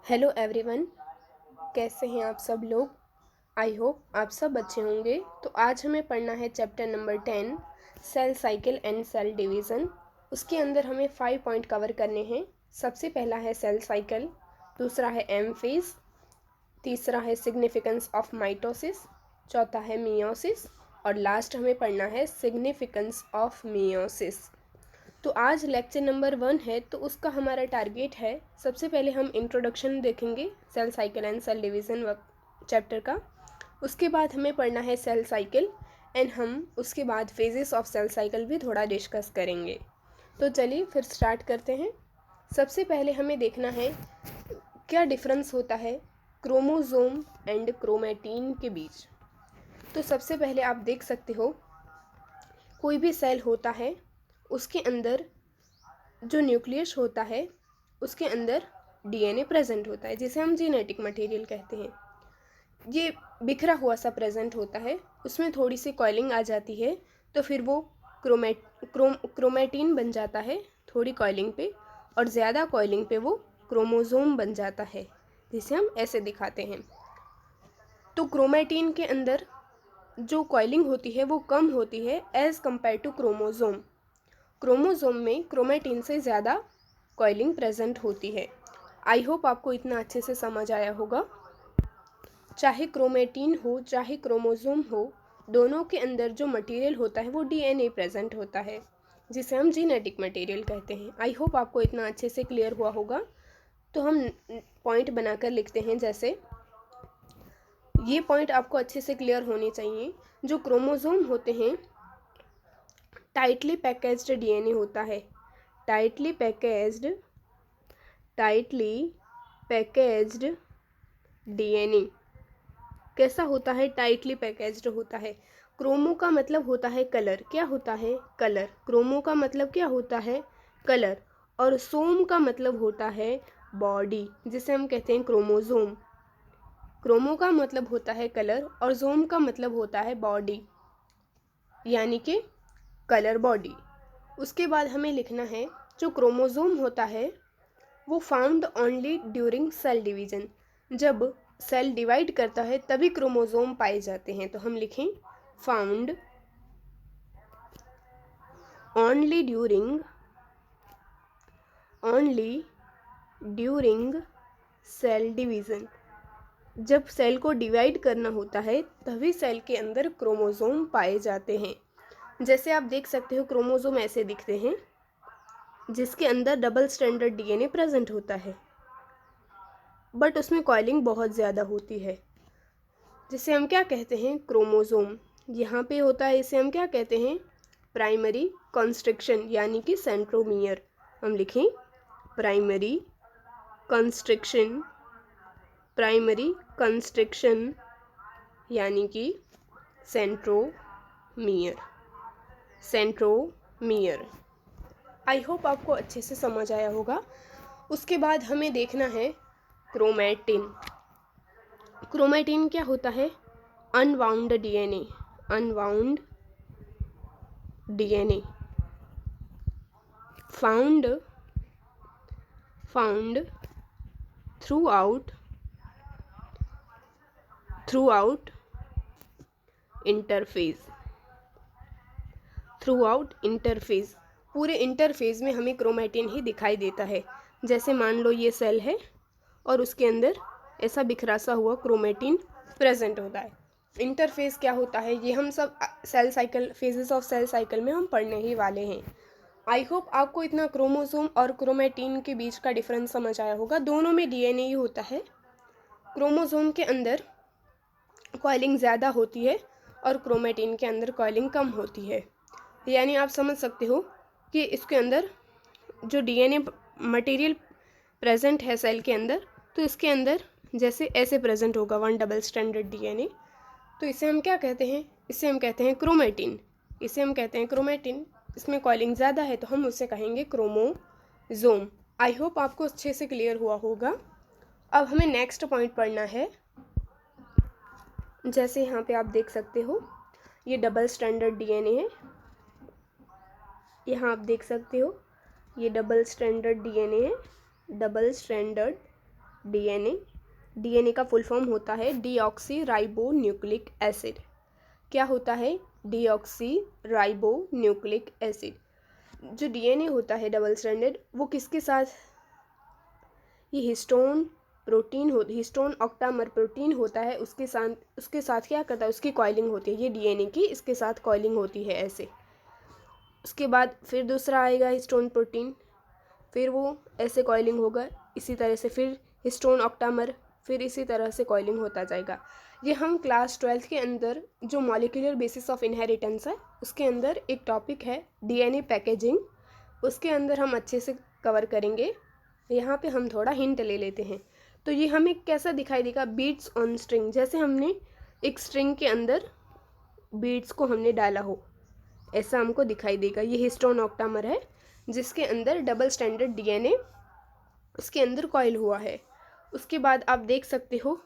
Hello everyone, कैसे हैं आप सब लोग। आई होप आप सब अच्छे होंगे। तो आज हमें पढ़ना है chapter number 10 cell cycle and cell division. उसके अंदर हमें 5 पॉइंट कवर करने हैं। सबसे पहला है सेल साइकिल, दूसरा है एम फेज, तीसरा है सिग्निफिकेंस ऑफ माइटोसिस, चौथा है मियोसिस और लास्ट हमें पढ़ना है सिग्निफिकेंस ऑफ मियोसिस। तो आज लेक्चर नंबर 1 है, तो उसका हमारा टारगेट है, सबसे पहले हम इंट्रोडक्शन देखेंगे cell cycle and cell division chapter का। उसके बाद हमें पढ़ना है सेल साइकिल एंड हम उसके बाद फेजेस ऑफ सेल साइकिल भी थोड़ा डिस्कस करेंगे। तो चलिए फिर स्टार्ट करते हैं। सबसे पहले हमें देखना है क्या डिफरेंस होता है क्रोमोसोम एंड क्रोमैटिन के बीच। तो सबसे पहले आप देख सकते हो, कोई भी सेल होता है उसके अंदर जो न्यूक्लियस होता है उसके अंदर डीएनए प्रेजेंट होता है, जिसे हम जेनेटिक मटेरियल कहते हैं। ये बिखरा हुआ सा प्रेजेंट होता है, उसमें थोड़ी सी कॉइलिंग आ जाती है तो फिर वो क्रोमैटिन बन जाता है थोड़ी कॉइलिंग पे, और ज़्यादा कॉइलिंग पे वो क्रोमोसोम बन जाता है, जिसे हम ऐसे दिखाते हैं। तो क्रोमैटिन के अंदर जो कॉइलिंग होती है वो कम होती है as compare to chromosome. Chromosome में क्रोमैटिन से ज़्यादा कॉइलिंग प्रेजेंट होती है। आई होप आपको इतना अच्छे से समझ आया होगा। चाहे क्रोमैटिन हो चाहे क्रोमोसोम हो, दोनों के अंदर जो मटेरियल होता है वो डीएनए प्रेजेंट होता है, जिसे हम जेनेटिक मटेरियल कहते हैं। आई होप आपको इतना अच्छे से क्लियर हुआ होगा। तो हम पॉइंट बनाकर लिखते हैं, जैसे ये पॉइंट आपको अच्छे से क्लियर होने चाहिए। जो क्रोमोसोम होते हैं, टाइटली पैकेज्ड डीएनए होता है। टाइटली पैकेज्ड डीएनए कैसा होता है? टाइटली पैकेज्ड होता है। क्रोमो का मतलब होता है कलर। क्या होता है? कलर। क्रोमो का मतलब क्या होता है? कलर। और सोम का मतलब होता है बॉडी, जिसे हम कहते हैं क्रोमोसोम। क्रोमो का मतलब होता है कलर और जोम का मतलब होता है बॉडी, यानी कि कलर बॉडी। उसके बाद हमें लिखना है, जो क्रोमोसोम होता है वो found only during cell division. जब सेल डिवाइड करता है तभी क्रोमोसोम पाए जाते हैं। तो हम लिखें found only during cell division. जब सेल को डिवाइड करना होता है तभी सेल के अंदर क्रोमोसोम पाए जाते हैं। जैसे आप देख सकते हो, क्रोमोसोम ऐसे दिखते हैं, जिसके अंदर डबल स्ट्रैंडेड डीएनए प्रेजेंट होता है, बट उसमें कॉइलिंग बहुत ज़्यादा होती है, जिसे हम क्या कहते हैं? क्रोमोसोम। यहाँ पे होता है, इसे हम क्या कहते हैं? प्राइमरी कंस्ट्रिक्शन, यानी कि सेंट्रोमियर। हम लिखें प्राइमरी कंस्ट्रिक्शन यानी कि सेंट्रोमियर। आई होप आपको अच्छे से समझ आया होगा। उसके बाद हमें देखना है क्रोमैटिन। क्रोमैटिन क्या होता है? Unwound DNA found through out interphase. पूरे इंटरफेज में हमें क्रोमैटिन ही दिखाई देता है। जैसे मान लो ये सेल है और उसके अंदर ऐसा बिखरा सा हुआ क्रोमैटिन प्रेजेंट होता है। इंटरफेस क्या होता है, ये हम सब cell cycle, phases of cell cycle में हम पढ़ने ही वाले हैं। आई होप आपको इतना क्रोमोसोम और क्रोमैटिन के बीच का डिफरेंस समझ आया होगा। दोनों में डीएनए ही होता है। क्रोमोसोम के अंदर कॉइलिंग ज़्यादा होती है और क्रोमैटिन के अंदर कॉइलिंग कम होती है। यानी आप समझ सकते हो कि इसके अंदर जो डीएनए मटेरियल प्रेजेंट है सेल के अंदर, तो इसके अंदर जैसे ऐसे प्रेजेंट होगा वन डबल स्ट्रैंडेड डीएनए, तो इसे हम क्या कहते हैं? इसे हम कहते हैं क्रोमैटिन। इसमें कॉइलिंग ज़्यादा है तो हम उसे कहेंगे क्रोमोसोम। आई होप आपको अच्छे से क्लियर हुआ होगा। अब हमें नेक्स्ट पॉइंट पढ़ना है। जैसे यहाँ पे आप देख सकते हो, ये डबल स्ट्रैंडेड डीएनए है। यहाँ आप देख सकते हो ये डबल स्ट्रैंडेड डीएनए है, डबल स्ट्रैंडेड डीएनए। डीएनए का फुल फॉर्म होता है डीऑक्सी राइबो न्यूक्लिक एसिड। क्या होता है? Deoxy ribo nucleic acid. जो डीएनए होता है डबल स्ट्रैंडेड, वो किसके साथ, ये हिस्टोन प्रोटीन हो, हिस्टोन ऑक्टामर प्रोटीन होता है, उसके साथ क्या करता है, उसकी कॉइलिंग होती है, ये डीएनए की इसके साथ कॉइलिंग होती है ऐसे। उसके बाद फिर दूसरा आएगा हिस्टोन प्रोटीन, फिर वो ऐसे कॉइलिंग होगा, इसी तरह से फिर हिस्टोन ऑक्टामर, फिर इसी तरह से कॉइलिंग होता जाएगा। ये हम क्लास 12 के अंदर जो मॉलिक्यूलर बेसिस ऑफ इनहेरिटेंस है उसके अंदर एक टॉपिक है डीएनए पैकेजिंग, उसके अंदर हम अच्छे से कवर करेंगे। यहाँ पे हम थोड़ा हिंट ले लेते हैं। तो ये हमें कैसा दिखाई देगा, बीट्स ऑन स्ट्रिंग, जैसे हमने एक स्ट्रिंग के अंदर बीट्स को हमने डाला हो, ऐसा हमको दिखाई देगा। ये हिस्टोन ऑक्टामर है जिसके अंदर डबल स्टैंडर्ड डीएनए उसके अंदर कॉइल हुआ है। उसके बाद आप देख सकते हो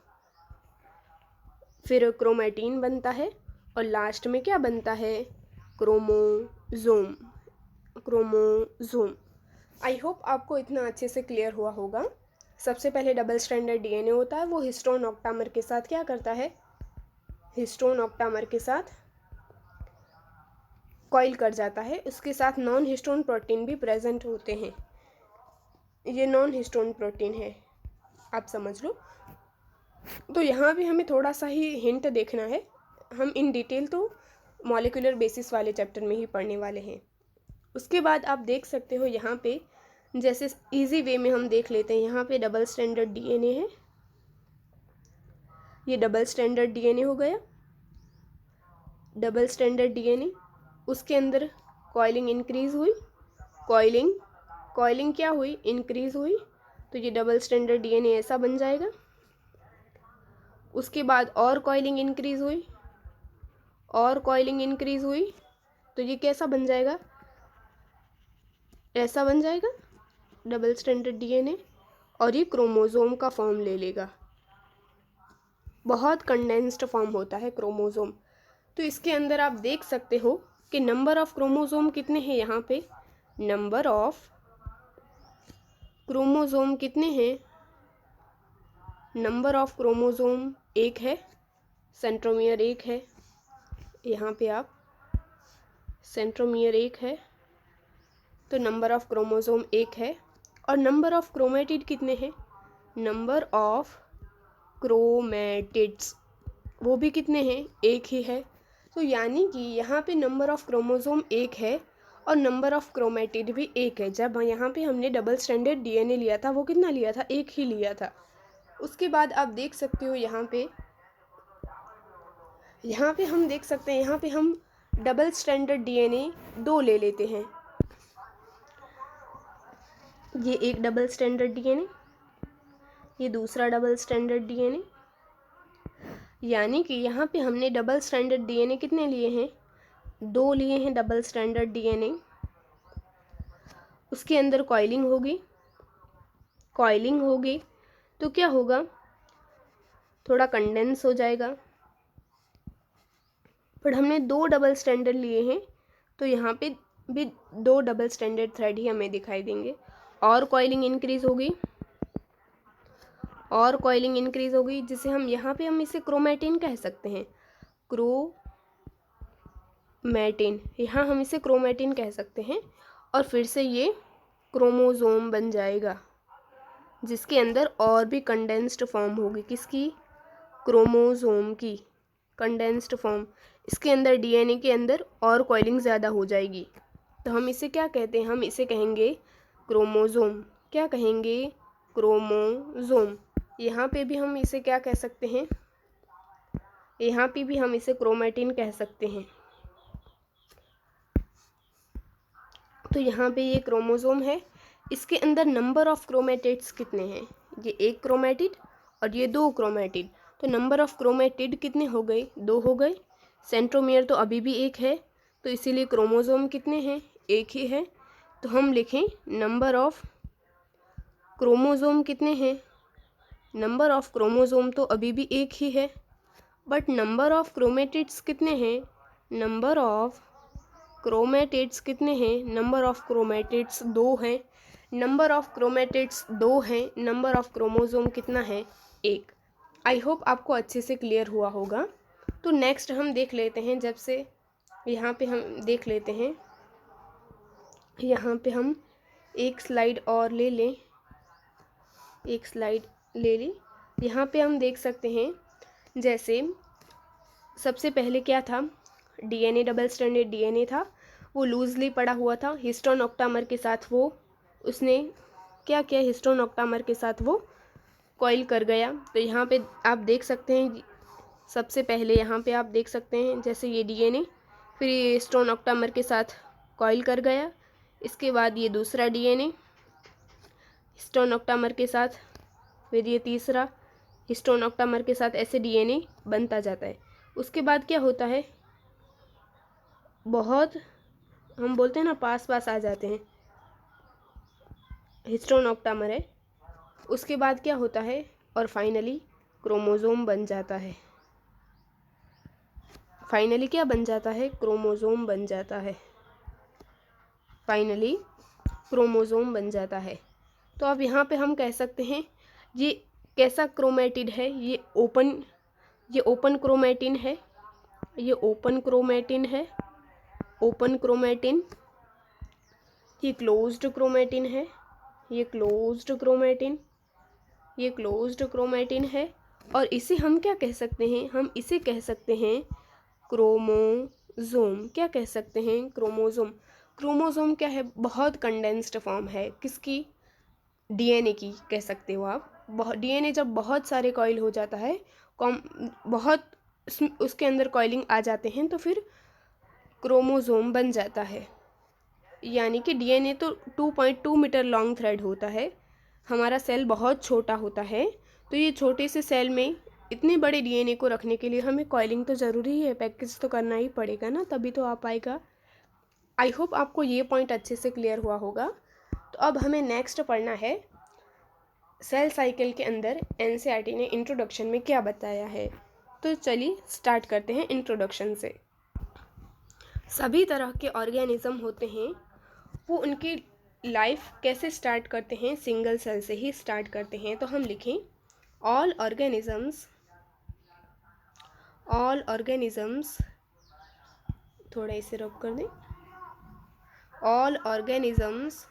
फिर क्रोमेटीन बनता है और लास्ट में क्या बनता है, क्रोमोसोम। क्रोमोसोम। आई होप आपको इतना अच्छे से क्लियर हुआ होगा। सबसे पहले डबल स्ट्रैंडर्ड डीएनए होता है, वो हिस्टोन ऑक्टामर के साथ क्या करता है, हिस्टोन ऑक्टामर के साथ कॉइल कर जाता है। उसके साथ नॉन हिस्टोन प्रोटीन भी प्रेजेंट होते हैं, ये नॉन हिस्टोन प्रोटीन है, आप समझ लो। तो यहाँ भी हमें थोड़ा सा ही हिंट देखना है, हम इन डिटेल तो मॉलिक्यूलर बेसिस वाले चैप्टर में ही पढ़ने वाले हैं। उसके बाद आप देख सकते हो यहाँ पे, जैसे इजी वे में हम देख लेते हैं, यहाँ पे डबल स्टैंडर्ड डीएनए है, ये डबल स्टैंडर्ड डीएनए हो गया, डबल स्टैंडर्ड डीएनए, उसके अंदर कॉइलिंग इंक्रीज हुई, कॉइलिंग क्या हुई, इंक्रीज हुई, तो ये डबल स्टैंडर्ड डीएनए ऐसा बन जाएगा। उसके बाद और कॉइलिंग इंक्रीज हुई, और कॉइलिंग इंक्रीज हुई, तो ये कैसा बन जाएगा, ऐसा बन जाएगा डबल स्टैंडर्ड डीएनए, और ये क्रोमोसोम का फॉर्म ले लेगा। बहुत कंडेंस्ड फॉर्म होता है क्रोमोसोम। तो इसके अंदर आप देख सकते हो कि नंबर ऑफ क्रोमोसोम कितने हैं, यहाँ पे नंबर ऑफ क्रोमोसोम कितने हैं, नंबर ऑफ क्रोमोसोम 1 है, सेंट्रोमियर 1 है, यहाँ पे आप सेंट्रोमियर 1 है, तो नंबर ऑफ क्रोमोसोम 1 है। और नंबर ऑफ क्रोमेटिड कितने हैं, नंबर ऑफ क्रोमेटिड्स वो भी कितने हैं, 1 ही है। तो यानी कि यहाँ पे नंबर ऑफ क्रोमोसोम 1 है और नंबर ऑफ क्रोमेटिड भी 1 है। जब यहाँ पे हमने डबल स्टैंडर्ड डीएनए लिया था वो कितना लिया था, 1 ही लिया था। उसके बाद आप देख सकते हो यहाँ पे हम देख सकते हैं, यहाँ पे हम डबल स्टैंडर्ड डीएनए 2 ले लेते हैं, ये एक डबल स्टैंडर्ड डीएनए, ये दूसरा डबल स्टैंडर्ड डीएनए, यानी कि यहाँ पे हमने डबल स्टैंडर्ड डीएनए कितने लिए हैं, 2 लिए हैं डबल स्टैंडर्ड डीएनए। उसके अंदर कॉइलिंग होगी तो क्या होगा, थोड़ा कंडेंस हो जाएगा। पर हमने 2 डबल स्टैंडर्ड लिए हैं तो यहाँ पे भी 2 डबल स्टैंडर्ड थ्रेड ही हमें दिखाई देंगे। और कॉइलिंग इंक्रीज होगी, जिसे हम यहाँ पे हम इसे क्रोमेटिन कह सकते हैं, क्रोमेटिन, यहाँ हम इसे क्रोमेटिन कह सकते हैं। और फिर से ये क्रोमोसोम बन जाएगा जिसके अंदर और भी कंडेंस्ड फॉर्म होगी, किसकी, क्रोमोसोम की कंडेंस्ड फॉर्म। इसके अंदर डीएनए के अंदर और कॉइलिंग ज़्यादा हो जाएगी, तो हम इसे क्या कहते हैं, हम इसे कहेंगे क्रोमोसोम। क्या कहेंगे, क्रोमोसोम। यहाँ पे भी हम इसे क्या कह सकते हैं, यहाँ पे भी हम इसे क्रोमेटिन कह सकते हैं। तो यहाँ पे ये क्रोमोसोम है, इसके अंदर नंबर ऑफ क्रोमेटिड्स कितने हैं, ये 1 क्रोमेटिड और ये 2 क्रोमेटिड, तो नंबर ऑफ क्रोमेटिड कितने हो गए, 2 हो गए। सेंट्रोमियर तो अभी भी 1 है, तो इसीलिए क्रोमोसोम कितने हैं, 1 ही है। तो हम लिखें नंबर ऑफ क्रोमोसोम कितने हैं, नंबर ऑफ क्रोमोसोम तो अभी भी 1 ही है, बट नंबर ऑफ क्रोमेटिड्स कितने हैं, नंबर ऑफ क्रोमेटिड्स कितने हैं, नंबर ऑफ क्रोमेटिड्स 2 हैं। नंबर ऑफ क्रोमेटिड्स 2 हैं, नंबर ऑफ क्रोमोसोम कितना है 1। आई होप आपको अच्छे से क्लियर हुआ होगा। तो नेक्स्ट हम देख लेते हैं, जब से यहाँ पे हम देख लेते हैं, यहाँ पे हम एक स्लाइड और ले लें, एक स्लाइड ले ली। यहाँ पे हम देख सकते हैं, जैसे सबसे पहले क्या था, डीएनए डबल स्ट्रैंडेड डीएनए था, वो लूजली पड़ा हुआ था। हिस्टोन ऑक्टामर के साथ वो उसने क्या किया, हिस्टोन ऑक्टामर के साथ वो कॉइल कर गया। तो यहाँ पे आप देख सकते हैं, सबसे पहले यहाँ पे आप देख सकते हैं जैसे ये डीएनए, फिर ये हिस्टोन ऑक्टामर के साथ कॉइल कर गया। इसके बाद ये दूसरा डीएनए हिस्टोन ऑक्टामर के साथ, फिर ये तीसरा हिस्टोन ऑक्टामर के साथ, ऐसे डीएनए बनता जाता है। उसके बाद क्या होता है, बहुत हम बोलते हैं ना पास पास आ जाते हैं, हिस्टोन ऑक्टामर है। उसके बाद क्या होता है, और फाइनली क्रोमोसोम बन जाता है। फाइनली क्या बन जाता है, क्रोमोसोम बन जाता है। फाइनली क्रोमोसोम बन जाता है। तो अब यहाँ पे हम कह सकते हैं ये कैसा क्रोमेटिड है, ये ओपन क्रोमेटिन है, ये ओपन क्रोमेटिन है, ओपन क्रोमेटिन। ये क्लोज्ड क्रोमेटिन है, ये क्लोज्ड क्रोमेटिन, ये क्लोज्ड क्रोमेटिन है। और इसे हम क्या कह सकते हैं, हम इसे कह सकते हैं क्रोमोसोम। क्या कह सकते हैं, क्रोमोसोम। क्रोमोसोम क्या है, बहुत कंडेंस्ड फॉर्म है किसकी, डीएनए की कह सकते हो आप। डीएनए जब बहुत सारे कॉइल हो जाता है, बहुत उसके अंदर कॉइलिंग आ जाते हैं, तो फिर क्रोमोसोम बन जाता है। यानी कि डीएनए तो 2.2 मीटर लॉन्ग थ्रेड होता है, हमारा सेल बहुत छोटा होता है। तो ये छोटे से सेल में इतने बड़े डीएनए को रखने के लिए हमें कॉइलिंग तो ज़रूरी है, पैकेज तो करना ही पड़ेगा ना, तभी तो आ पाएगा। आई होप आपको ये पॉइंट अच्छे से क्लियर हुआ होगा। तो अब हमें नेक्स्ट पढ़ना है, सेल साइकिल के अंदर एनसीईआरटी ने इंट्रोडक्शन में क्या बताया है। तो चलिए स्टार्ट करते हैं इंट्रोडक्शन से। सभी तरह के ऑर्गेनिज्म होते हैं, वो उनकी लाइफ कैसे स्टार्ट करते हैं, सिंगल सेल से ही स्टार्ट करते हैं। तो हम लिखें ऑल ऑर्गेनिजम्स, थोड़ा इसे रोक कर दें, all organisms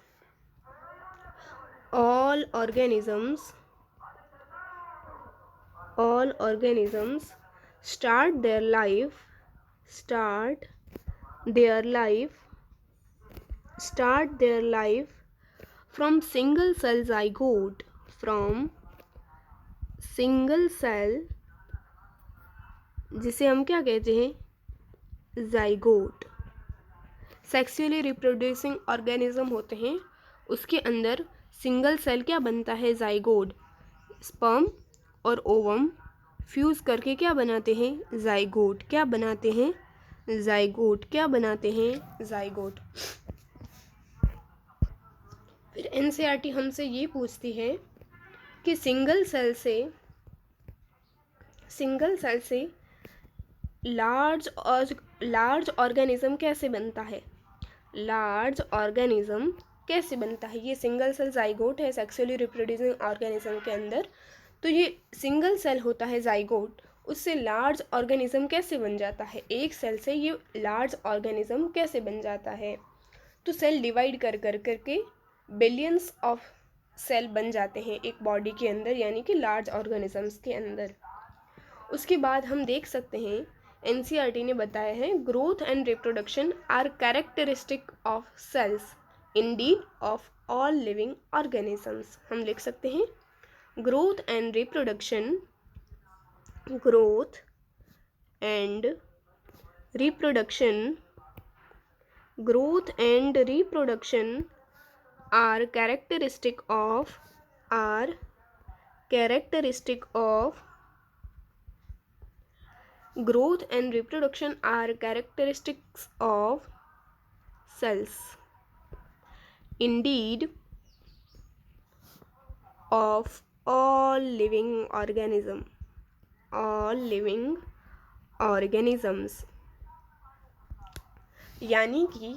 start their life from single cell zygote, जिसे हम क्या कहते हैं, ज़ाइगोट। सेक्सुअली रिप्रोड्यूसिंग ऑर्गेनिज्म होते हैं, उसके अंदर सिंगल सेल क्या बनता है, ज़ाइगोट। स्पर्म और ओवम फ्यूज़ करके क्या बनाते हैं, ज़ाइगोट। क्या बनाते हैं, ज़ाइगोट। क्या बनाते हैं, ज़ाइगोट। फिर एनसीईआरटी हमसे ये पूछती है कि सिंगल सेल से लार्ज ऑर्गेनिज्म कैसे बनता है, लार्ज ऑर्गेनिज्म कैसे बनता है। ये सिंगल सेल ज़ाइगोट है सेक्सुअली रिप्रोड्यूसिंग ऑर्गेनिज्म के अंदर, तो ये सिंगल सेल होता है ज़ाइगोट, उससे लार्ज ऑर्गेनिज्म कैसे बन जाता है, एक सेल से ये लार्ज ऑर्गेनिज्म कैसे बन जाता है। तो सेल डिवाइड कर करके बिलियंस ऑफ सेल बन जाते हैं एक बॉडी के अंदर, यानी कि लार्ज ऑर्गेनिजम्स के अंदर। उसके बाद हम देख सकते हैं एनसीईआरटी ने बताया है growth and reproduction are characteristic of cells indeed of all living organisms. हम लिख सकते हैं growth and reproduction are characteristic of growth and reproduction are characteristics of cells indeed of all living organisms। यानी कि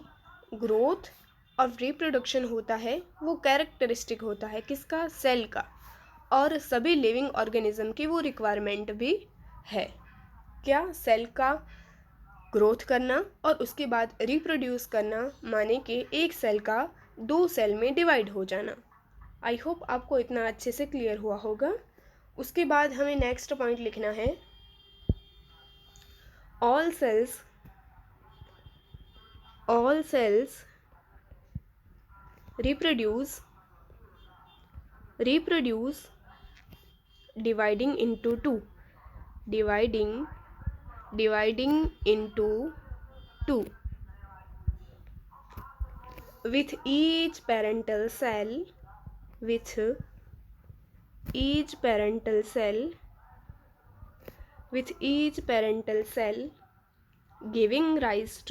growth of reproduction होता है वो characteristic होता है किसका, सेल का, और सभी लिविंग ऑर्गेनिज्म की वो रिक्वायरमेंट भी है। क्या, सेल का ग्रोथ करना और उसके बाद रिप्रोड्यूस करना, माने कि एक सेल का 2 सेल में डिवाइड हो जाना। आई होप आपको इतना अच्छे से क्लियर हुआ होगा। उसके बाद हमें नेक्स्ट पॉइंट लिखना है, all cells reproduce dividing into two with each parental cell giving rise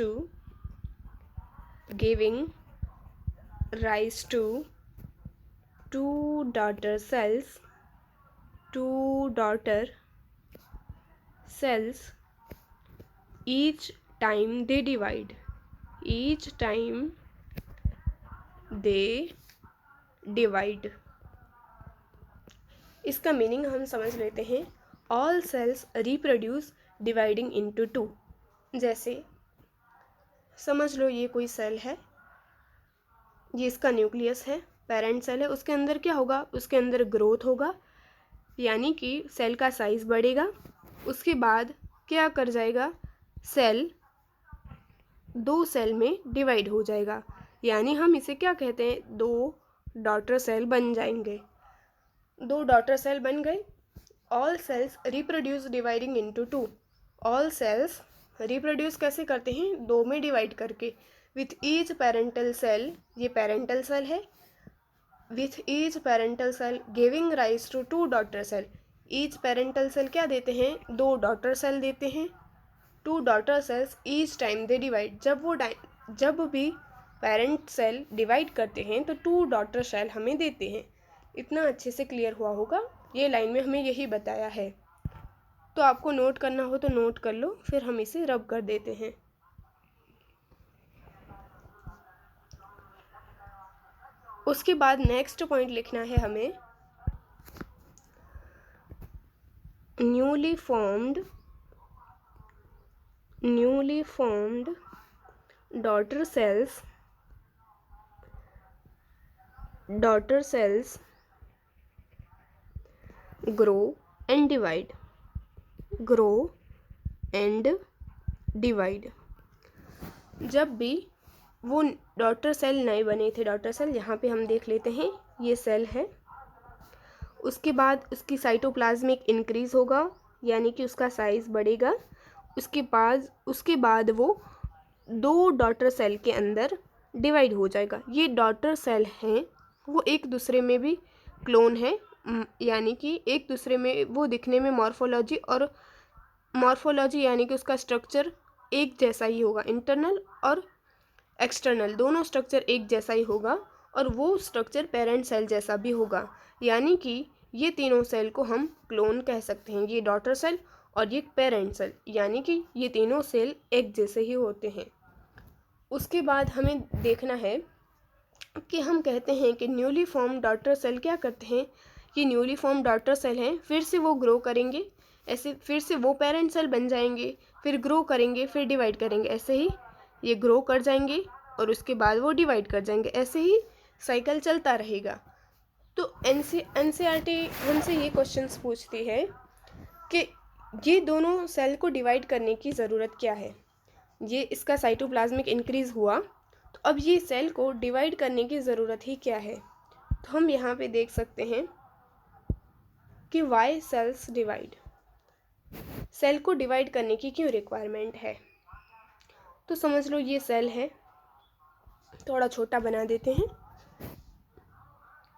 to two daughter cells each time they divide. इसका मीनिंग हम समझ लेते हैं। All cells reproduce dividing into two. जैसे समझ लो ये कोई सेल है, ये इसका न्यूक्लियस है, पेरेंट सेल है, उसके अंदर क्या होगा, उसके अंदर ग्रोथ होगा, यानी कि सेल का साइज बढ़ेगा। उसके बाद क्या कर जाएगा, सेल 2 सेल में डिवाइड हो जाएगा, यानी हम इसे क्या कहते हैं, 2 डॉटर सेल बन जाएंगे। 2 डॉटर सेल बन गए। All cells reproduce dividing into 2। All cells reproduce कैसे करते हैं, 2 में डिवाइड करके। विथ ईच पेरेंटल सेल, ये पेरेंटल सेल है, with each parental cell giving rise to 2 daughter cell. Each parental cell क्या देते हैं, 2 डॉटर सेल देते हैं। 2 daughter cells each time they divide, जब भी पेरेंट सेल डिवाइड करते हैं तो 2 डॉटर सेल हमें देते हैं। इतना अच्छे से क्लियर हुआ होगा। ये लाइन में हमें यही बताया है, तो आपको नोट करना हो तो नोट कर लो, फिर हम इसे रब कर देते हैं। उसके बाद नेक्स्ट पॉइंट लिखना है हमें, newly formed daughter cells grow and divide। जब भी वो डॉटर सेल नए बने थे, डॉटर सेल यहाँ पे हम देख लेते हैं, ये सेल है। उसके बाद उसकी साइटोप्लाज्मिक इंक्रीज होगा, यानी कि उसका साइज बढ़ेगा। उसके बाद वो 2 डॉटर सेल के अंदर डिवाइड हो जाएगा। ये डॉटर सेल हैं वो एक दूसरे में भी क्लोन है, यानी कि एक दूसरे में वो दिखने में मॉर्फोलॉजी यानी कि उसका स्ट्रक्चर एक जैसा ही होगा। इंटरनल और एक्सटर्नल दोनों स्ट्रक्चर एक जैसा ही होगा, और वो स्ट्रक्चर पेरेंट सेल जैसा भी होगा, यानी कि ये तीनों सेल को हम क्लोन कह सकते हैं। ये डॉटर सेल और ये पेरेंट सेल, यानी कि ये तीनों सेल एक जैसे ही होते हैं। उसके बाद हमें देखना है कि हम कहते हैं कि न्यूली फॉर्म डॉटर सेल क्या करते हैं, ये न्यूली फॉर्म डॉटर सेल हैं, फिर से वो ग्रो करेंगे, ऐसे फिर से वो पेरेंट सेल बन जाएंगे, फिर ग्रो करेंगे, फिर डिवाइड करेंगे, ऐसे ही ये ग्रो कर जाएंगे और उसके बाद वो डिवाइड कर जाएंगे, ऐसे ही साइकिल चलता रहेगा। तो एनसीईआरटी हमसे ये क्वेश्चंस पूछती है कि ये दोनों सेल को डिवाइड करने की ज़रूरत क्या है। ये इसका साइटोप्लाज्मिक इंक्रीज हुआ, तो अब ये सेल को डिवाइड करने की ज़रूरत ही क्या है। तो हम यहाँ पे देख सकते हैं कि वाई सेल्स डिवाइड, सेल को डिवाइड करने की क्यों रिक्वायरमेंट है। तो समझ लो ये सेल है, थोड़ा छोटा बना देते हैं।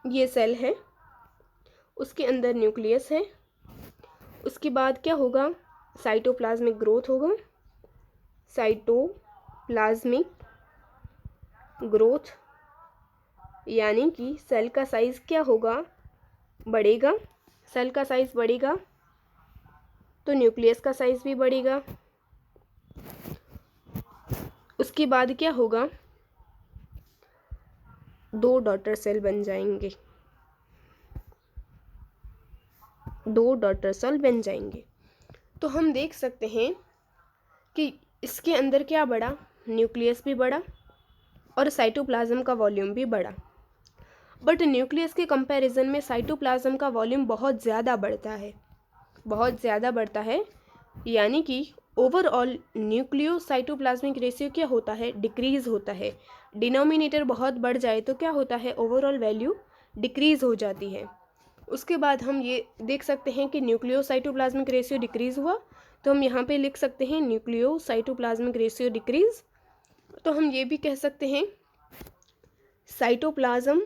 ये सेल है, उसके अंदर न्यूक्लियस है, उसके बाद क्या होगा, साइटोप्लाज्मिक ग्रोथ होगा। साइटोप्लाज्मिक ग्रोथ यानी कि सेल का साइज क्या होगा, बढ़ेगा। सेल का साइज बढ़ेगा तो न्यूक्लियस का साइज भी बढ़ेगा। उसके बाद क्या होगा, 2 डॉटर सेल बन जाएंगे, 2 डॉटर सेल बन जाएंगे। तो हम देख सकते हैं कि इसके अंदर क्या बढ़ा, न्यूक्लियस भी बढ़ा और साइटोप्लाज्म का वॉल्यूम भी बढ़ा। बट न्यूक्लियस के कंपैरिजन में साइटोप्लाज्म का वॉल्यूम बहुत ज़्यादा बढ़ता है, बहुत ज़्यादा बढ़ता है। यानी कि ओवरऑल न्यूक्लियो साइटोप्लाज्मिक रेशियो क्या होता है, डिक्रीज़ होता है। डिनोमिनेटर बहुत बढ़ जाए तो क्या होता है, ओवरऑल वैल्यू डिक्रीज़ हो जाती है। उसके बाद हम ये देख सकते हैं कि न्यूक्लियो साइटोप्लाज्मिक रेशियो डिक्रीज़ हुआ, तो हम यहाँ पे लिख सकते हैं न्यूक्लियो साइटोप्लाज्मिक रेशियो डिक्रीज़। तो हम ये भी कह सकते हैं साइटोप्लाज्म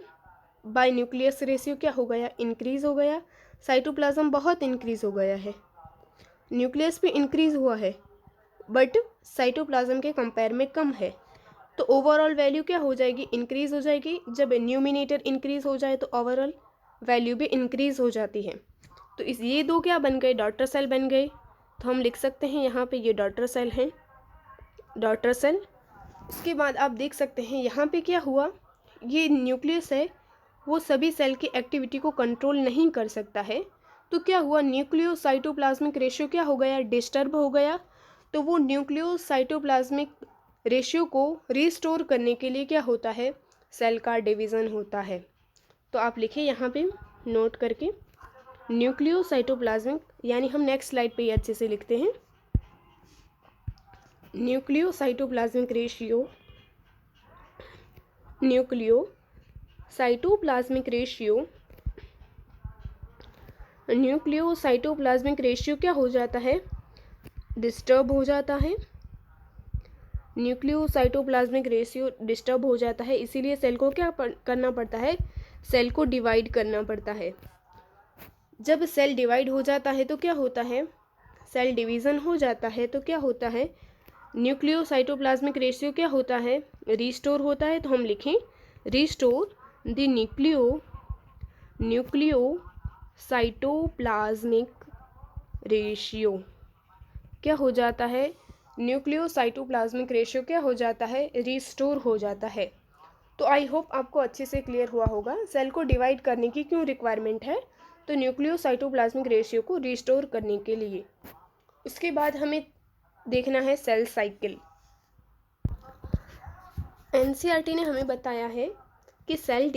बाय न्यूक्लियस रेशियो क्या हो गया, इंक्रीज़ हो गया। साइटोप्लाज्म बहुत इंक्रीज़ हो गया है, न्यूक्लियस भी इंक्रीज़ हुआ है बट साइटोप्लाज्म के कंपेयर में कम है। तो ओवरऑल वैल्यू क्या हो जाएगी, इंक्रीज़ हो जाएगी। जब न्यूमिनेटर इंक्रीज़ हो जाए तो ओवरऑल वैल्यू भी इंक्रीज़ हो जाती है। तो इस ये दो क्या बन गए, डॉटर सेल बन गए। तो हम लिख सकते हैं यहाँ पे ये डॉटर सेल हैं, डॉटर सेल। उसके बाद आप देख सकते हैं यहाँ पे क्या हुआ, ये न्यूक्लियस है वो सभी सेल की एक्टिविटी को कंट्रोल नहीं कर सकता है। तो क्या हुआ, न्यूक्लियो साइटोप्लाज्मिक रेशियो क्या हो गया, डिस्टर्ब हो गया। तो वो न्यूक्लियो साइटोप्लाज्मिक रेशियो को रिस्टोर करने के लिए क्या होता है, सेल का डिवीज़न होता है। तो आप लिखें यहाँ पे नोट करके न्यूक्लियो साइटोप्लाज्मिक, यानी हम नेक्स्ट स्लाइड पे ये अच्छे से लिखते हैं nucleo cytoplasmic ratio, nucleo cytoplasmic ratio, nucleo cytoplasmic ratio क्या हो जाता है, डिस्टर्ब हो जाता है। न्यूक्लियो साइटोप्लाज्मिक रेशियो डिस्टर्ब हो जाता है, इसीलिए सेल को क्या करना पड़ता है, सेल को डिवाइड करना पड़ता है। जब सेल डिवाइड हो जाता है तो क्या होता है, सेल डिवीज़न हो जाता है तो क्या होता है, न्यूक्लियो साइटोप्लाज्मिक रेशियो क्या होता है, रिस्टोर होता है। तो हम लिखें restore the nucleo cytoplasmic ratio. क्या हो जाता है, न्यूक्लियो साइटोप्लाज्मिक रेशियो क्या हो जाता है, रिस्टोर हो जाता है। तो आई होप आपको अच्छे से क्लियर हुआ होगा सेल को डिवाइड करने की क्यों रिक्वायरमेंट है, तो न्यूक्लियो साइटोप्लाज्मिक रेशियो को रिस्टोर करने के लिए। उसके बाद हमें देखना है सेल साइकिल। एनसीईआरटी ने हमें बताया है कि सेल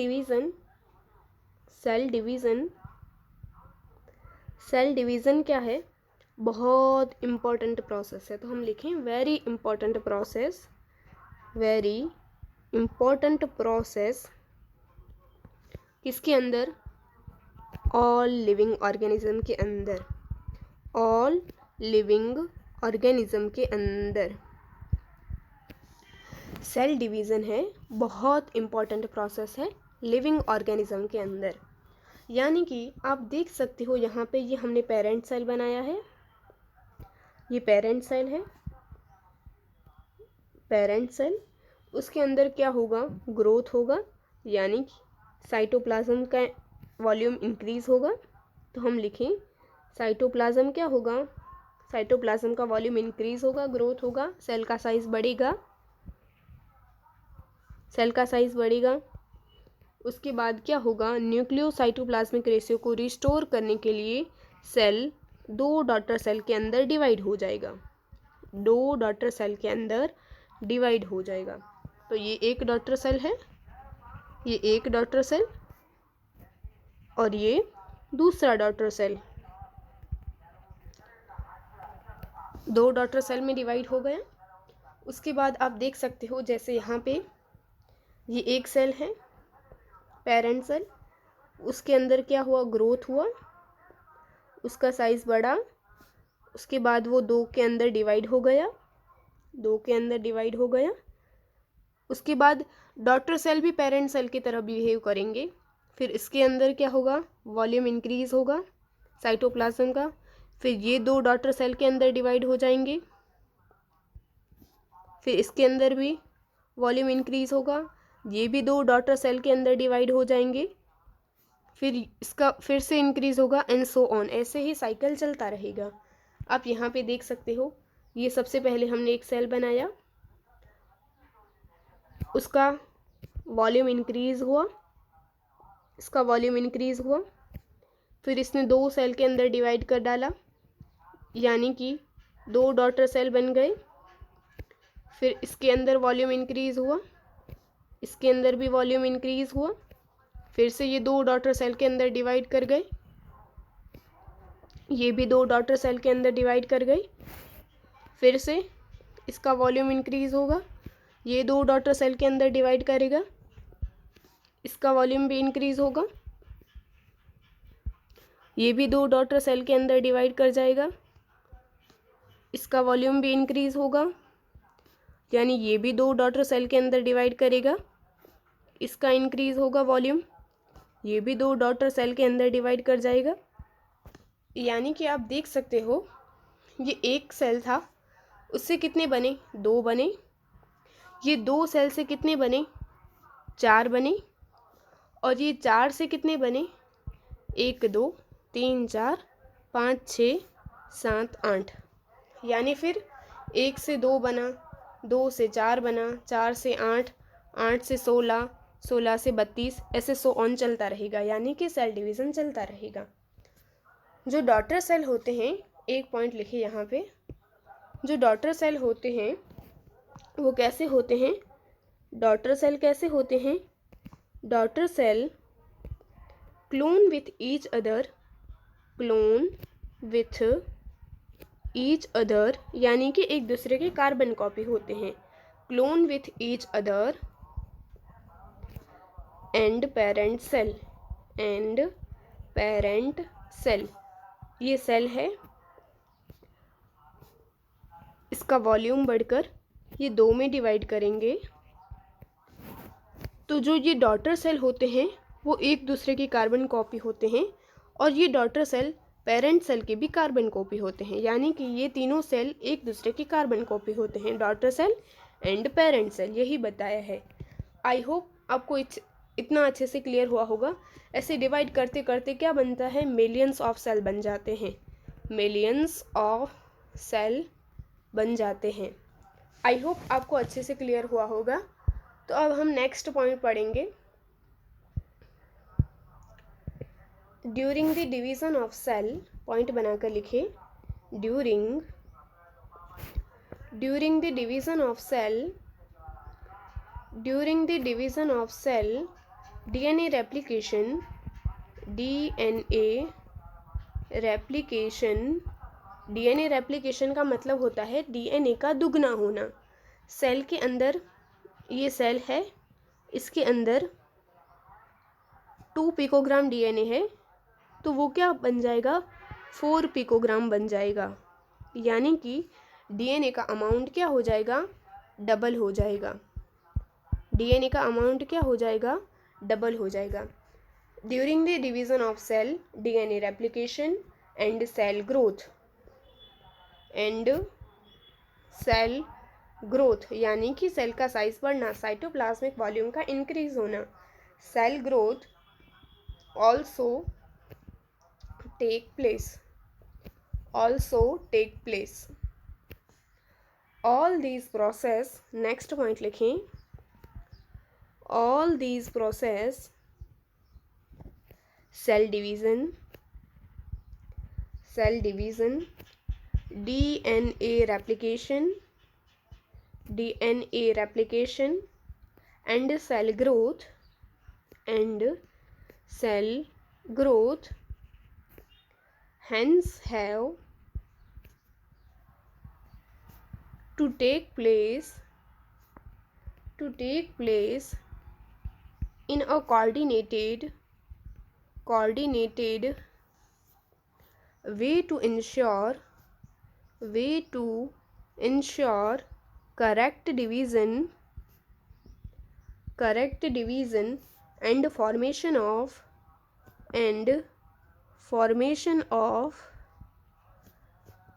डिवीज़न क्या है, बहुत इम्पॉर्टेंट प्रोसेस है। तो हम लिखें very important process, very important process किसके अंदर, ऑल लिविंग ऑर्गेनिज्म के अंदर, ऑल लिविंग ऑर्गेनिज्म के अंदर सेल डिवीज़न है, बहुत इम्पॉर्टेंट प्रोसेस है लिविंग ऑर्गेनिज्म के अंदर। यानी कि आप देख सकते हो यहाँ पे ये हमने पेरेंट सेल बनाया है, ये पेरेंट सेल है, पेरेंट सेल। उसके अंदर क्या होगा, ग्रोथ होगा, यानी कि साइटोप्लाज्म का वॉल्यूम इंक्रीज़ होगा। तो हम लिखें साइटोप्लाज्म क्या होगा, साइटोप्लाज्म का वॉल्यूम इंक्रीज़ होगा, ग्रोथ होगा, सेल का साइज़ बढ़ेगा, सेल का साइज़ बढ़ेगा। उसके बाद क्या होगा, न्यूक्लियो साइटोप्लाज्मिक रेशियो को रिस्टोर करने के लिए सेल 2 डॉटर सेल के अंदर डिवाइड हो जाएगा, 2 डॉटर सेल के अंदर डिवाइड हो जाएगा। तो ये एक डॉटर सेल है, ये एक डॉटर सेल और ये दूसरा डॉटर सेल, 2 डॉटर सेल में डिवाइड हो गया। उसके बाद आप देख सकते हो जैसे यहाँ पे ये एक सेल है पेरेंट सेल, उसके अंदर क्या हुआ, ग्रोथ हुआ, उसका साइज़ बढ़ा। उसके बाद वो 2 के अंदर डिवाइड हो गया, 2 के अंदर डिवाइड हो गया। उसके बाद डॉटर सेल भी पेरेंट सेल की तरह बिहेव करेंगे। फिर इसके अंदर क्या होगा, वॉल्यूम इंक्रीज़ होगा साइटोप्लाज्म का। फिर ये 2 डॉटर सेल के अंदर डिवाइड हो जाएंगे, फिर इसके अंदर भी वॉल्यूम इंक्रीज़ होगा, ये भी 2 डॉटर सेल के अंदर डिवाइड हो जाएंगे, फिर इसका फिर से इंक्रीज़ होगा एंड सो ऑन, ऐसे ही साइकिल चलता रहेगा। आप यहाँ पे देख सकते हो ये सबसे पहले हमने एक सेल बनाया, उसका वॉल्यूम इंक्रीज हुआ, इसका वॉल्यूम इंक्रीज हुआ, फिर इसने 2 सेल के अंदर डिवाइड कर डाला, यानी कि 2 डॉटर सेल बन गए। फिर इसके अंदर वॉल्यूम इंक्रीज हुआ, इसके अंदर भी वॉल्यूम इंक्रीज हुआ, फिर से ये 2 डॉटर सेल के अंदर डिवाइड कर गए, ये भी 2 डॉटर सेल के अंदर डिवाइड कर गई, फिर से इसका वॉल्यूम इंक्रीज होगा, ये 2 डॉटर सेल के अंदर डिवाइड करेगा, इसका वॉल्यूम भी इंक्रीज होगा, ये भी 2 डॉटर सेल के अंदर डिवाइड कर जाएगा, इसका वॉल्यूम भी इंक्रीज होगा, यानी ये भी 2 डॉटर सेल के अंदर डिवाइड करेगा, इसका इंक्रीज होगा वॉल्यूम, ये भी 2 डॉटर सेल के अंदर डिवाइड कर जाएगा। यानी कि आप देख सकते हो ये एक सेल था, उससे कितने बने, 2 बने, ये 2 सेल से कितने बने, 4 बने, और ये 4 से कितने बने, 1 2 3 4 5 6 7 8, यानी फिर 1 से 2 बना, 2 से 4 बना, 4 से 8, 8 से 16, 16 से 32, ऐसे सो ऑन चलता रहेगा, यानी कि सेल डिवीज़न चलता रहेगा। जो डॉटर सेल होते हैं, एक पॉइंट लिखे यहाँ पे, जो डॉटर सेल होते हैं वो कैसे होते हैं, डॉटर सेल कैसे होते हैं, daughter cell clone with each other, clone with each other, यानी कि एक दूसरे के कार्बन कॉपी होते हैं, clone with each other and parent cell, and parent cell, ये सेल है, इसका वॉल्यूम बढ़कर ये 2 में डिवाइड करेंगे, तो जो ये डॉटर सेल होते हैं वो एक दूसरे की कार्बन कॉपी होते हैं, और ये डॉटर सेल पेरेंट सेल के भी कार्बन कॉपी होते हैं, यानी कि ये तीनों सेल एक दूसरे की कार्बन कॉपी होते हैं, daughter cell and parent cell, यही बताया है। आई होप आपको इतना अच्छे से क्लियर हुआ होगा। ऐसे डिवाइड करते करते क्या बनता है, मिलियंस ऑफ सेल बन जाते हैं, मिलियंस ऑफ सेल बन जाते हैं। आई होप आपको अच्छे से क्लियर हुआ होगा। तो अब हम नेक्स्ट पॉइंट पढ़ेंगे। During the division of cell, point बनाकर लिखे, during the division of cell, during the division of cell, DNA replication, DNA replication, DNA replication का मतलब होता है डीएनए का दुगना होना। सेल के अंदर, ये सेल है, इसके अंदर 2 पिकोग्राम डीएनए है, तो वो क्या बन जाएगा, 4 पिकोग्राम बन जाएगा, यानी कि डीएनए का अमाउंट क्या हो जाएगा, डबल हो जाएगा, डीएनए का अमाउंट क्या हो जाएगा, डबल हो जाएगा। During the division of cell, DNA replication and cell growth, and cell growth, यानी कि सेल का साइज बढ़ना, साइटोप्लाज्मिक वॉल्यूम का इंक्रीज होना, cell growth also take place, all these process, next point लिखें, all these process, cell division, DNA replication, and cell growth, hence have to take place in a coordinated way to ensure correct division and formation of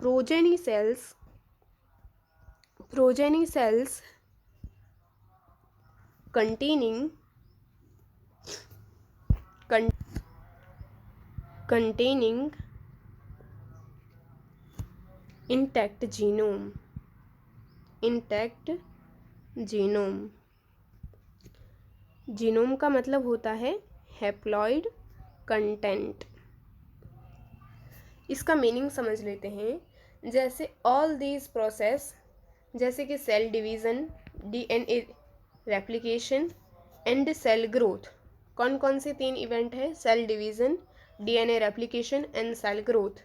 progeny cells containing intact genome, genome का मतलब होता है haploid content. इसका meaning समझ लेते हैं। जैसे all these process, जैसे कि cell division, DNA replication and cell growth. कौन कौन से 3 इवेंट है? Cell division, DNA replication and cell growth.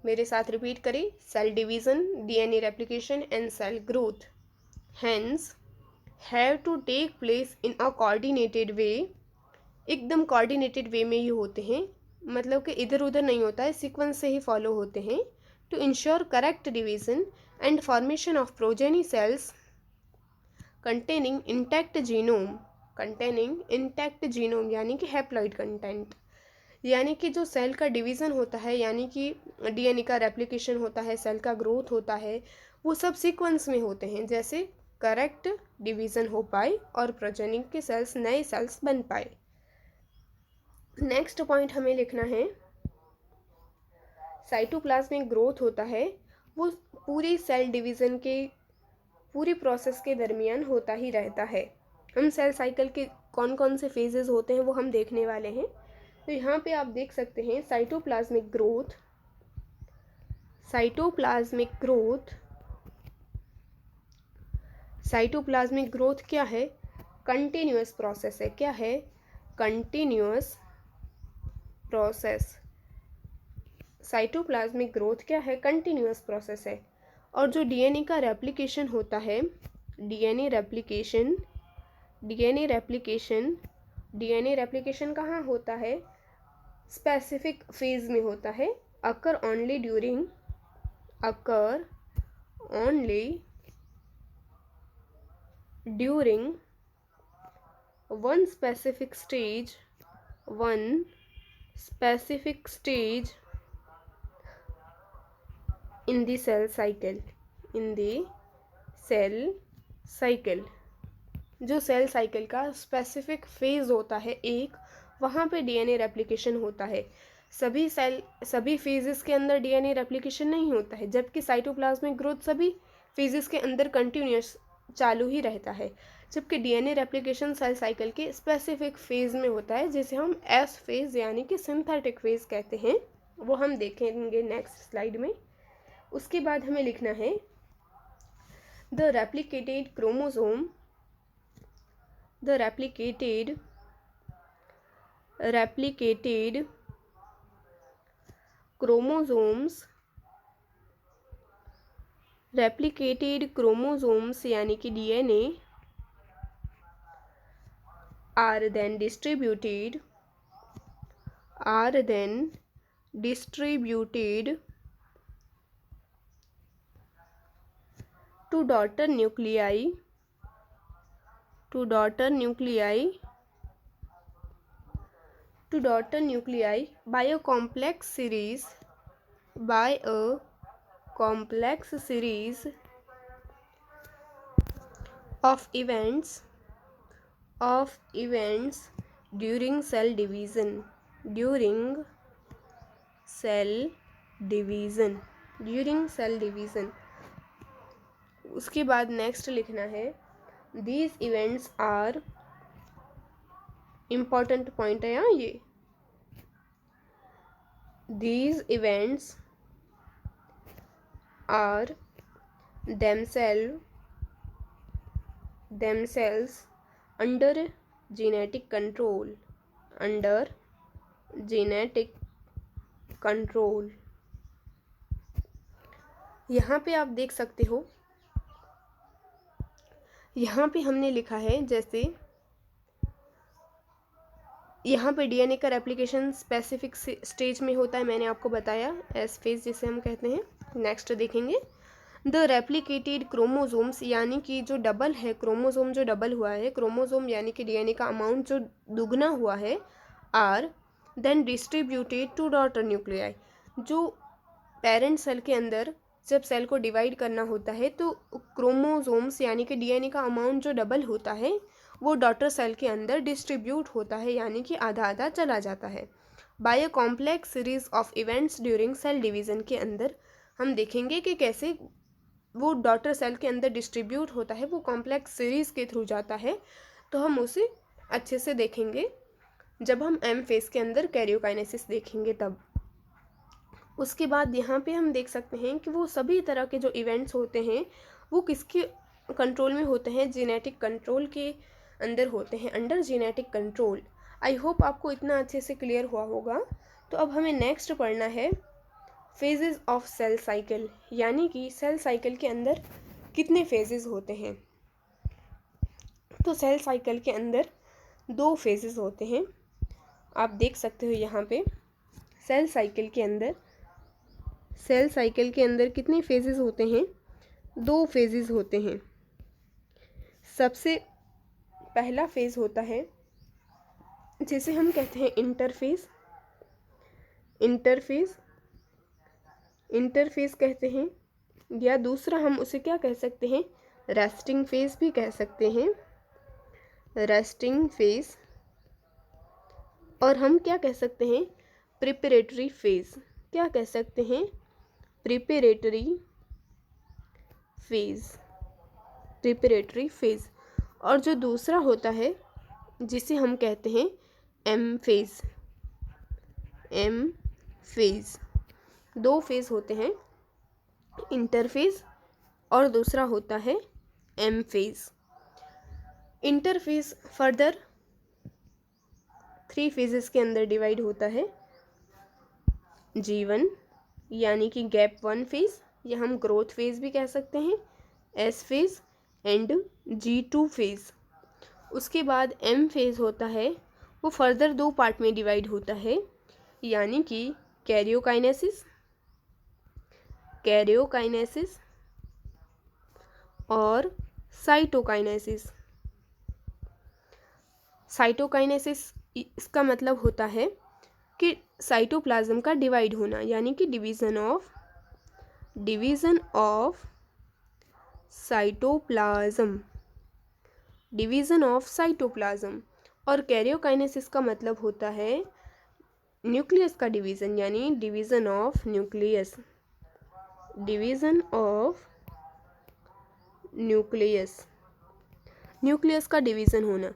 मेरे साथ रिपीट करें, cell division, DNA replication and cell growth hence have to take place in a coordinated way. एकदम coordinated वे में ही होते हैं, मतलब कि इधर उधर नहीं होता है, सीक्वेंस से ही फॉलो होते हैं। To ensure correct division and formation of progeny cells containing intact genome यानी कि हैप्लॉइड कंटेंट। यानी कि जो सेल का डिवीज़न होता है, यानी कि डीएनए का रेप्लिकेशन होता है, सेल का ग्रोथ होता है, वो सब सीक्वेंस में होते हैं, जैसे करेक्ट डिवीज़न हो पाए और प्रोजेनी के सेल्स नए सेल्स बन पाए। नेक्स्ट पॉइंट हमें लिखना है, साइटोप्लाज्मिक ग्रोथ होता है वो पूरी सेल डिवीज़न के पूरी प्रोसेस के दरमियान होता ही रहता है। हम सेल साइकिल के कौन कौन से फेजेस होते हैं वो हम देखने वाले हैं। तो यहाँ पे आप देख सकते हैं साइटोप्लाज्मिक ग्रोथ क्या है? कंटिन्यूअस प्रोसेस है। क्या है? Continuous process. साइटोप्लाज्मिक ग्रोथ क्या है? कंटिन्यूअस प्रोसेस है। और जो डीएनए का रेप्लिकेशन होता है, डीएनए रेप्लिकेशन कहाँ होता है? स्पेसिफिक फेज में होता है। अकर only during one specific stage in the cell cycle। जो सेल साइकिल का स्पेसिफिक फेज होता है एक, वहाँ पे डीएनए रेप्लिकेशन होता है। सभी फेजेस के अंदर डीएनए रेप्लिकेशन नहीं होता है, जबकि साइटोप्लाज्मिक ग्रोथ सभी फेजेस के अंदर कंटिन्यूस चालू ही रहता है। जबकि डीएनए रेप्लिकेशन सेल साइकिल के स्पेसिफिक फेज में होता है, जिसे हम एस फेज यानी कि सिंथेटिक फेज कहते हैं। वो हम देखेंगे नेक्स्ट स्लाइड में। उसके बाद हमें लिखना है द रेप्लिकेटेड क्रोमोसोम्स यानी कि DNA are then distributed to daughter nuclei by a complex series of events during cell division। उसके बाद नेक्स्ट लिखना है these events are, important point है यहाँ ये, these events are themselves under genetic control। यहाँ पे आप देख सकते हो, यहाँ पे हमने लिखा है, जैसे यहाँ पे डीएनए का रेप्लिकेशन स्पेसिफिक स्टेज में होता है, मैंने आपको बताया, एस फेज जिसे हम कहते हैं। नेक्स्ट देखेंगे द रेप्लिकेटेड क्रोमोसोम्स, यानी कि जो डबल है, क्रोमोसोम जो डबल हुआ है, क्रोमोसोम यानी कि डीएनए का अमाउंट जो दुगना हुआ है, are then distributed to daughter nuclei. जो पेरेंट सेल के अंदर जब सेल को डिवाइड करना होता है, तो क्रोमोसोम्स यानी कि डीएनए का अमाउंट जो डबल होता है वो डॉटर सेल के अंदर डिस्ट्रीब्यूट होता है, यानी कि आधा आधा चला जाता है। By a complex series of events during cell division के अंदर हम देखेंगे कि कैसे वो डॉटर सेल के अंदर डिस्ट्रीब्यूट होता है, वो कॉम्प्लेक्स सीरीज के थ्रू जाता है, तो हम उसे अच्छे से देखेंगे जब हम एम फेज़ के अंदर कैरियोकाइनेसिस देखेंगे तब। उसके बाद यहाँ पे हम देख सकते हैं कि वो सभी तरह के जो इवेंट्स होते हैं वो किसके कंट्रोल में होते हैं, जेनेटिक कंट्रोल के अंदर होते हैं, under genetic control. I hope आपको इतना अच्छे से क्लियर हुआ होगा। तो अब हमें नेक्स्ट पढ़ना है फेजेस ऑफ सेल साइकिल, यानी कि सेल साइकिल के अंदर कितने फेजेस होते हैं। तो सेल साइकिल के अंदर 2 फेजेस होते हैं। आप देख सकते हो यहाँ पे सेल साइकिल के अंदर कितने फेजेस होते हैं, 2 फेजेस होते हैं। सबसे पहला फेज होता है जिसे हम कहते हैं इंटरफेज कहते हैं, या दूसरा हम उसे क्या कह सकते हैं, रेस्टिंग फेज भी कह सकते हैं, रेस्टिंग फेज। और हम क्या कह सकते हैं, प्रिपरेटरी फेज। क्या कह सकते हैं, प्रिपरेटरी फेज। और जो दूसरा होता है जिसे हम कहते हैं एम फेज। 2 फेज होते हैं, इंटरफेज और दूसरा होता है M phase. Interphase further 3 phases के अंदर डिवाइड होता है। G1 यानी कि गैप 1 फेज, या हम ग्रोथ फेज भी कह सकते हैं, S phase and G2 phase. उसके बाद M फेज होता है, वो फर्दर 2 पार्ट में डिवाइड होता है, यानी कि कैरियोकाइनेसिस और साइटोकाइनेसिस। इसका मतलब होता है कि साइटोप्लाज्म का डिवाइड होना, यानी कि डिवीज़न ऑफ साइटोप्लाज्म। और कैरियोकाइनेसिस का मतलब होता है न्यूक्लियस का डिवीज़न, यानी डिवीज़न ऑफ न्यूक्लियस का डिवीज़न होना।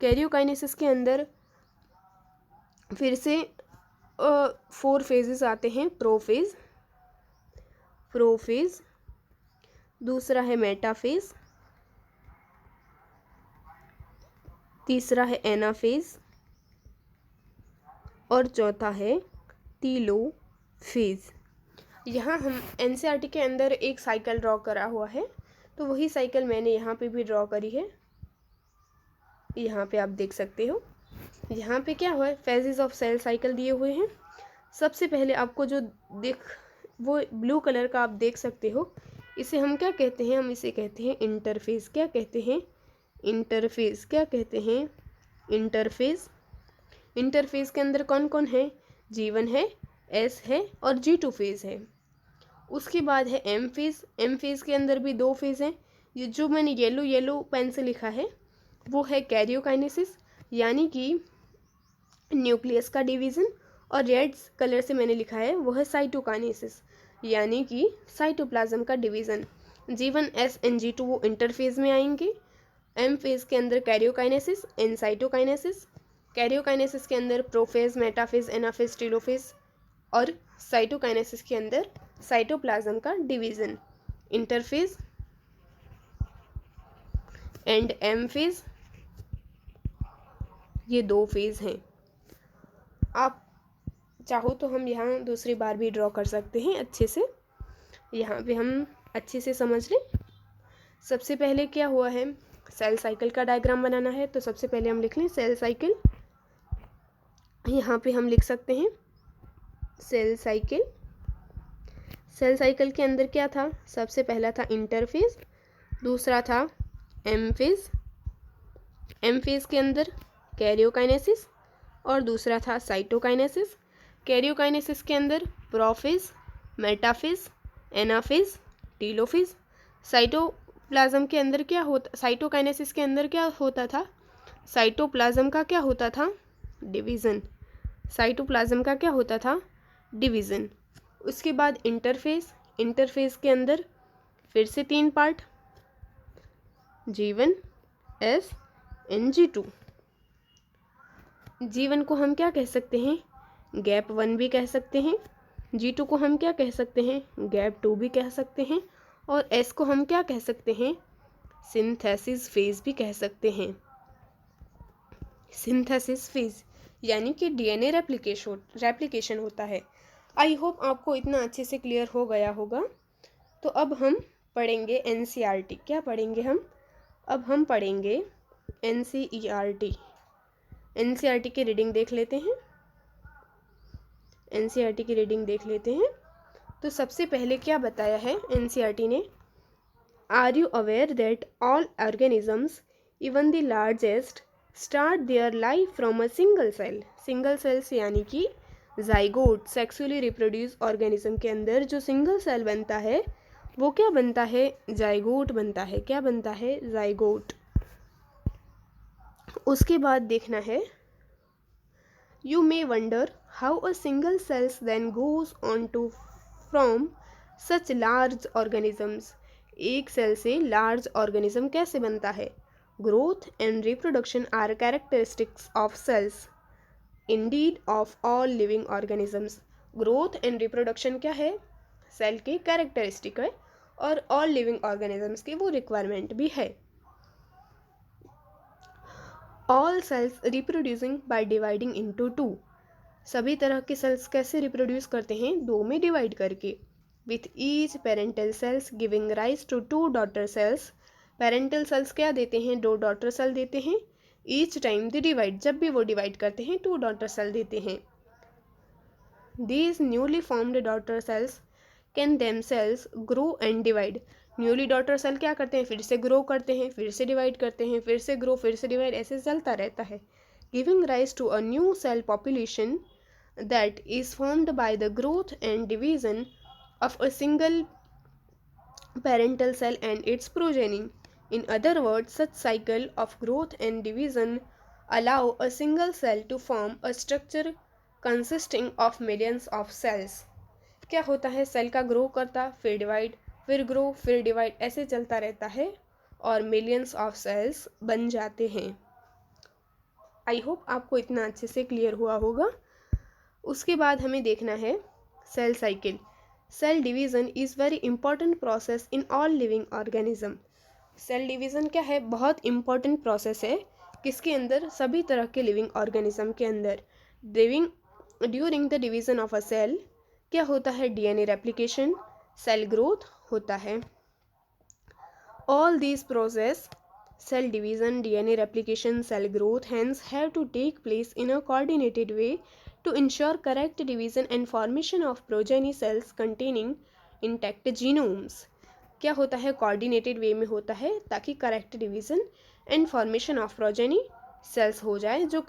कैरियोकाइनेसिस के अंदर फिर से 4 फेजेस आते हैं। प्रोफेज, दूसरा है मेटाफेज, तीसरा है एनाफेज और चौथा है टीलोफेज। यहाँ हम एनसीईआरटी के अंदर एक साइकिल ड्रॉ करा हुआ है, तो वही साइकिल मैंने यहाँ पे भी ड्रॉ करी है। यहाँ पे आप देख सकते हो, यहाँ पे क्या हुआ है, फेजेस ऑफ सेल साइकिल दिए हुए हैं। सबसे पहले आपको जो वो ब्लू कलर का आप देख सकते हो, इसे हम क्या कहते हैं, हम इसे कहते हैं इंटरफेज। क्या कहते हैं, इंटरफेज के अंदर कौन कौन है, G1 है, S है और G2 फेज है। उसके बाद है एम फेज के अंदर भी 2 फेज हैं। ये जो मैंने येलो पेन से लिखा है वो है कैरियोकाइनेसिस, यानी कि न्यूक्लियस का डिवीज़न, और रेड कलर से मैंने लिखा है वो है साइटोकाइनेसिस, यानी कि साइटोप्लाज्म का division. G1, S and G2 वो इंटरफेज में आएंगे। एम फेज के अंदर कैरियोकाइनेसिस एंड साइटोकाइनेसिस, कैरियोकाइनेसिस के अंदर प्रोफेज, मेटाफेज, एनाफेज, टीलोफेज, और साइटोकाइनेसिस के अंदर साइटोप्लाज्म का division. Interphase and M phase, ये 2 फेज हैं। आप चाहो तो हम यहाँ दूसरी बार भी ड्रॉ कर सकते हैं अच्छे से, यहाँ पे हम अच्छे से समझ लें। सबसे पहले क्या हुआ है, सेल साइकिल का डायग्राम बनाना है, तो सबसे पहले हम लिख लें सेल साइकिल। यहाँ पे हम लिख सकते हैं सेल साइकिल के अंदर क्या था, सबसे पहला था इंटरफेज, दूसरा था एम फेज के अंदर कैरियोकाइनेसिस, और दूसरा था साइटोकाइनेसिस। कैरियोकाइनेसिस के अंदर prophase, metaphase, anaphase, telophase. Cytoplasm के अंदर क्या होता, साइटोकाइनेसिस के अंदर क्या होता था, साइटोप्लाज्म का क्या होता था, डिवीज़न। उसके बाद इंटरफेज के अंदर फिर से 3 part, G1, S and G2। G1 को हम क्या कह सकते हैं, गैप 1 भी कह सकते हैं। G2 को हम क्या कह सकते हैं, गैप 2 भी कह सकते हैं। और S को हम क्या कह सकते हैं, सिंथेसिस फेज भी कह सकते हैं। सिंथेसिस फेज यानी कि डीएनए रेप्लिकेशन होता है। आई होप आपको इतना अच्छे से क्लियर हो गया होगा। तो अब हम पढ़ेंगे एनसीईआरटी। क्या पढ़ेंगे हम, अब हम पढ़ेंगे एनसीईआरटी। एनसीईआरटी की रीडिंग देख लेते हैं। एनसीईआरटी की रीडिंग देख लेते हैं। तो सबसे पहले क्या बताया है एनसीईआरटी ने, are you aware that all organisms even the largest start their life from a single cell. Single cells यानी कि जाइगोट, सेक्सुअली रिप्रोड्यूस ऑर्गेनिज्म के अंदर जो सिंगल सेल बनता है वो क्या बनता है, जाइगोट बनता है। क्या बनता है, जाइगोट। उसके बाद देखना है, you may wonder how a single cells then goes on to from such large organisms. एक सेल से लार्ज ऑर्गेनिज्म कैसे बनता है। Growth and reproduction are characteristics of cells indeed of all living organisms. Growth and reproduction क्या है, cell के characteristic है और ऑल लिविंग ऑर्गेनिजम्स की वो रिक्वायरमेंट भी है। All cells reproducing by dividing into two. सभी तरह के सेल्स कैसे रिप्रोड्यूस करते हैं, दो में डिवाइड करके। With each parental cells giving rise to two daughter cells. Parental cells क्या देते हैं, दो डॉटर सेल देते हैं। ईच टाइम द डिवाइड, जब भी वो डिवाइड करते हैं टू डॉटर सेल देते हैं। These newly formed daughter cells can themselves grow and divide. Newly daughter cell क्या करते हैं, फिर से ग्रो करते हैं, फिर से डिवाइड करते हैं, फिर से ग्रो, फिर से डिवाइड, ऐसे चलता रहता है। Giving rise to a new cell population that is formed by the growth and division of a single parental cell and its progeny. In other words, such cycle of growth and division allow a single cell to form a structure consisting of millions of cells. क्या होता है, cell का grow करता, फिर divide, फिर grow, फिर divide, ऐसे चलता रहता है और मिलियंस ऑफ सेल्स बन जाते हैं। आई होप आपको इतना अच्छे से क्लियर हुआ होगा। उसके बाद हमें देखना है cell cycle. Cell division is very important process in all living organism. Cell division क्या है, बहुत इंपॉर्टेंट प्रोसेस है किसके अंदर, सभी तरह के लिविंग ऑर्गेनिज्म के अंदर। During the division of a cell क्या होता है, डीएनए रेप्लिकेशन, सेल ग्रोथ होता है। All this process, cell division, DNA replication, cell growth, hence have to take place in a coordinated way to ensure correct division and formation of progeny cells containing intact genomes. क्या होता है, coordinated way में होता है ताकि correct division and formation of progeny cells हो जाए जो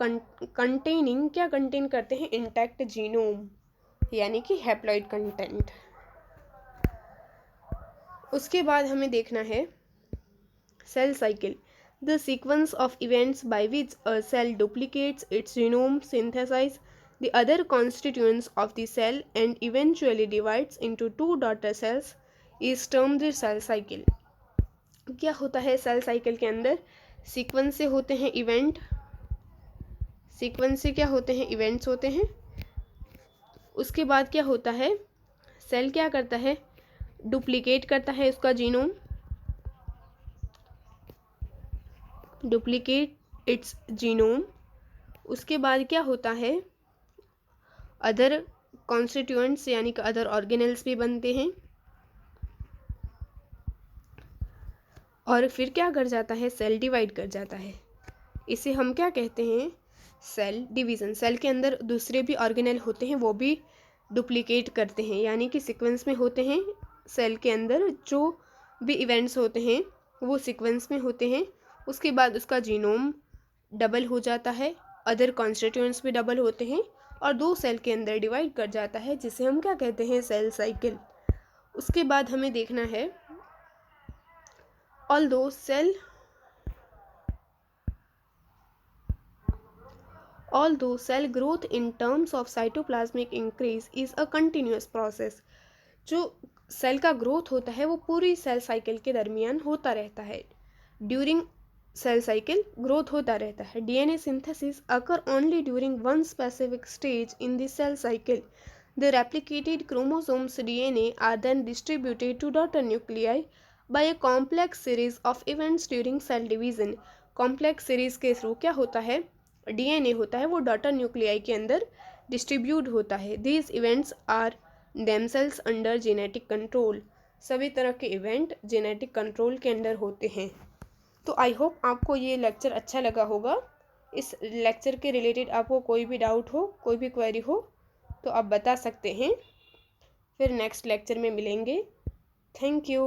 containing क्या contain करते हैं, intact genome यानी कि haploid content। उसके बाद हमें देखना है cell cycle, the sequence of events by which a cell duplicates its genome, synthesizes the other constituents of the cell and eventually divides into two daughter cells is termed the cell cycle. क्या होता है cell cycle के अंदर, sequence से होते हैं event, sequence से क्या होते हैं, इवेंट्स होते हैं। उसके बाद क्या होता है, सेल क्या करता है, डुप्लीकेट करता है उसका जीनोम, डुप्लीकेट इट्स जीनोम। उसके बाद क्या होता है, अदर कॉन्स्टिट्यूएंट्स यानी कि अदर ऑर्गेनेल्स भी बनते हैं। और फिर क्या कर जाता है, सेल डिवाइड कर जाता है। इसे हम क्या कहते हैं, सेल डिवीज़न। सेल के अंदर दूसरे भी ऑर्गेनेल होते हैं, वो भी डुप्लीकेट करते हैं यानी कि सीक्वेंस में होते हैं। सेल के अंदर जो भी इवेंट्स होते हैं वो सीक्वेंस में होते हैं। उसके बाद उसका जीनोम डबल हो जाता है, अदर कॉन्स्टिट्यूएंट्स भी डबल होते हैं और दो सेल के अंदर डिवाइड कर जाता है, जिसे हम क्या कहते हैं, सेल साइकिल। उसके बाद हमें देखना है, although cell growth in terms of cytoplasmic increase is a continuous process, जो सेल का ग्रोथ होता है वो पूरी सेल साइकिल के दरमियान होता रहता है। ड्यूरिंग सेल साइकिल ग्रोथ होता रहता है। DNA synthesis occur only during one specific stage in the cell cycle. The replicated chromosomes DNA are then distributed to daughter nuclei by a complex series of events during cell division. Complex series के through क्या होता है, DNA होता है वो daughter nuclei के अंदर distribute होता है। These events are themselves under genetic control. सभी तरह के इवेंट जेनेटिक कंट्रोल के अंडर होते हैं। तो आई होप आपको ये लेक्चर अच्छा लगा होगा। इस लेक्चर के रिलेटेड आपको कोई भी डाउट हो, कोई भी क्वेरी हो तो आप बता सकते हैं। फिर नेक्स्ट लेक्चर में मिलेंगे। Thank you.